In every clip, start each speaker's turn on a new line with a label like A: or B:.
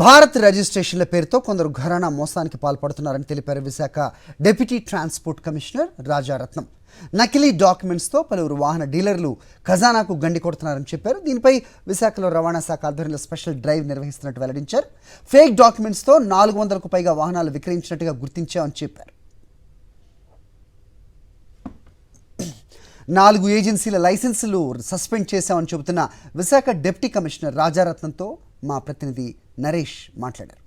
A: భారత్ రిజిస్ట్రేషన్ల పేరుతో కొందరు ఘరానా మోసానికి పాల్పడుతున్నారని తెలిపారు Visakha deputy transport commissioner Rajaratnam. నకిలీ డాక్యుమెంట్స్తో పలువురు వాహన డీలర్లు ఖజానాకు గండి కొడుతున్నారని చెప్పారు. దీనిపై విశాఖలో రవాణా శాఖ ఆధ్వర్యంలో స్పెషల్ డ్రైవ్ నిర్వహిస్తున్నట్టు వెల్లడించారు. ఫేక్ డాక్యుమెంట్స్తో 400కు పైగా వాహనాలు విక్రయించినట్టుగా గుర్తించామని చెప్పారు. 4 ఏజెన్సీల లైసెన్సులు సస్పెండ్ చేశామని చెబుతున్న విశాఖ డిప్యూటీ కమిషనర్ రాజారత్నంతో మా ప్రతినిధి నరేష్ మాట్లాడారు.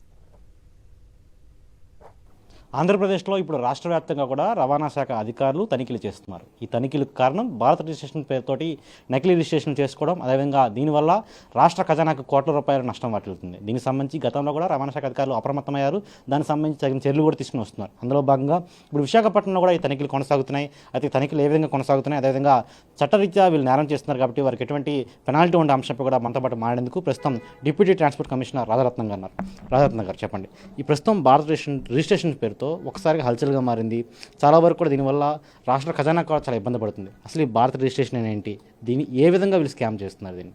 B: ఆంధ్రప్రదేశ్లో ఇప్పుడు రాష్ట్ర వ్యాప్తంగా కూడా రవాణా శాఖ అధికారులు తనిఖీలు చేస్తున్నారు. ఈ తనిఖీలకు కారణం భారత రిజిస్ట్రేషన్ పేరుతోటి నకిలీ రిజిస్ట్రేషన్ చేసుకోవడం, అదేవిధంగా దీనివల్ల రాష్ట్ర ఖజానాకు కోట్ల రూపాయల నష్టం వాటిల్లుతుంది. దీనికి సంబంధించి గతంలో కూడా రవాణా శాఖ అధికారులు అప్రమత్తమయ్యారు. దానికి సంబంధించి తగిన చర్యలు కూడా తీసుకుని వస్తున్నారు. అందులో భాగంగా ఇప్పుడు విశాఖపట్నంలో కూడా ఈ తనిఖీలు కొనసాగుతున్నాయి. అయితే తనిఖీలు ఏ విధంగా కొనసాగుతున్నాయి, అదేవిధంగా చట్టరీత్యా వీళ్ళు నేరం చేస్తున్నారు కాబట్టి వారికి ఎటువంటి పెనాల్టీ ఉండే అంశంపై కూడా మనతో పాటు మాట్లాడేందుకు ప్రస్తుతం డిప్యూటీ ట్రాన్స్పోర్ట్ కమిషనర్ రాజారత్నం గారు చెప్పండి. ఈ ప్రస్తుతం భారత రిజిస్ట్రేషన్ పేరుతో ఒకసారిగా హల్చల్గా మారింది. చాలా వరకు కూడా దీనివల్ల రాష్ట్ర ఖజానా కూడా చాలా ఇబ్బంది పడుతుంది. అసలు ఈ భారత రిజిస్ట్రేషన్ ఏంటి, దీన్ని ఏ విధంగా వీళ్ళు స్కామ్ చేస్తున్నారు? దీన్ని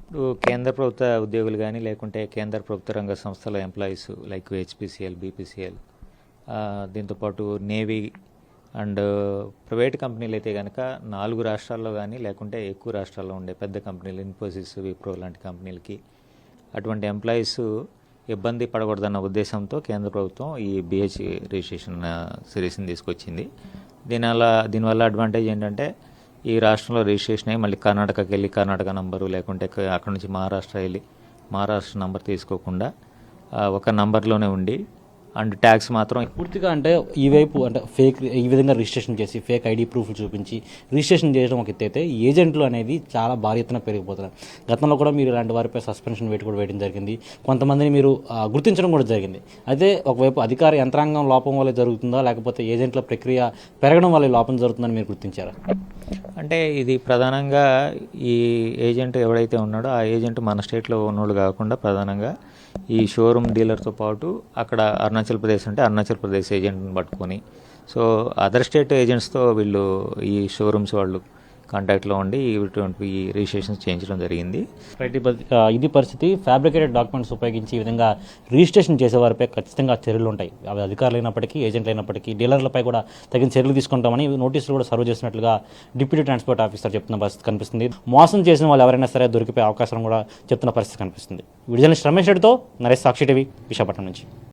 C: ఇప్పుడు కేంద్ర ప్రభుత్వ ఉద్యోగులు కానీ లేకుంటే కేంద్ర ప్రభుత్వ రంగ సంస్థల ఎంప్లాయీస్ లైక్ హెచ్పిసిఎల్, బీపీసీఎల్, దీంతోపాటు నేవీ అండ్ ప్రైవేట్ కంపెనీలు అయితే కనుక 4 రాష్ట్రాల్లో కానీ లేకుంటే ఎక్కువ రాష్ట్రాల్లో ఉండే పెద్ద కంపెనీలు ఇన్ఫోసిస్, విప్రో లాంటి కంపెనీలకి అటువంటి ఎంప్లాయీస్ ఇబ్బంది పడకూడదన్న ఉద్దేశంతో కేంద్ర ప్రభుత్వం ఈ బిహెచ్ రిజిస్ట్రేషన్ సిరీస్ని తీసుకొచ్చింది. దీనివల్ల అడ్వాంటేజ్ ఏంటంటే ఈ రాష్ట్రంలో రిజిస్ట్రేషన్ అయ్యి మళ్ళీ కర్ణాటకకి వెళ్ళి కర్ణాటక నంబరు, లేకుంటే అక్కడ నుంచి మహారాష్ట్ర వెళ్ళి మహారాష్ట్ర నంబర్ తీసుకోకుండా ఒక నంబర్లోనే ఉండి అండ్ ట్యాక్స్ మాత్రం
B: పూర్తిగా అంటే ఈ వైపు అంటే ఫేక్ ఈ విధంగా రిజిస్ట్రేషన్ చేసి ఫేక్ ఐడి ప్రూఫ్లు చూపించి రిజిస్ట్రేషన్ చేయడం ఒక ఎత్తు అయితే ఏజెంట్లు అనేది చాలా భారీ ఎత్తున పెరిగిపోతున్నారు. గతంలో కూడా మీరు ఇలాంటి వారిపై సస్పెన్షన్ వేటు కూడా వేయడం జరిగింది. కొంతమందిని మీరు గుర్తించడం కూడా జరిగింది. అయితే ఒకవైపు అధికార యంత్రాంగం లోపం వల్ల జరుగుతుందా, లేకపోతే ఏజెంట్ల ప్రక్రియ పెరగడం వల్ల లోపం జరుగుతుందని మీరు గుర్తించారా?
C: అంటే ఇది ప్రధానంగా ఈ ఏజెంట్ ఎవడైతే ఉన్నాడో ఆ ఏజెంట్ మన స్టేట్లో ఉన్నోళ్ళు కాకుండా ప్రధానంగా ఈ షోరూమ్ డీలర్తో పాటు అక్కడ అరుణాచల్ ప్రదేశ్ అంటే అరుణాచల్ ప్రదేశ్ ఏజెంట్ని పట్టుకొని సో అదర్ స్టేట్ ఏజెంట్స్తో వీళ్ళు ఈ షోరూమ్స్ వాళ్ళు కాంటాక్ట్లో ఉండి ఇటువంటి ఈ రిజిస్ట్రేషన్స్ చేయించడం జరిగింది.
B: ఇది పరిస్థితి. ఫ్యాబ్రికేటెడ్ డాక్యుమెంట్స్ ఉపయోగించి ఈ విధంగా రిజిస్ట్రేషన్ చేసేవారిపై ఖచ్చితంగా చర్యలు ఉంటాయి. అవి అధికారులు అయినప్పటికీ, ఏజెంట్లు అయినప్పటికీ, డీలర్లపై కూడా తగిన చర్యలు తీసుకుంటామని నోటీసులు కూడా సర్వ్ చేసినట్లుగా డిప్యూటీ ట్రాన్స్పోర్ట్ ఆఫీసర్ చెప్తున్న పరిస్థితి కనిపిస్తుంది. మోసం చేసిన వాళ్ళు ఎవరైనా సరే దొరికిపోయే అవకాశం కూడా చెప్తున్న పరిస్థితి కనిపిస్తుంది. విడుదల రమేష్ రెడ్డితో నరేష్, సాక్షి టీవీ, విశాఖపట్నం నుంచి.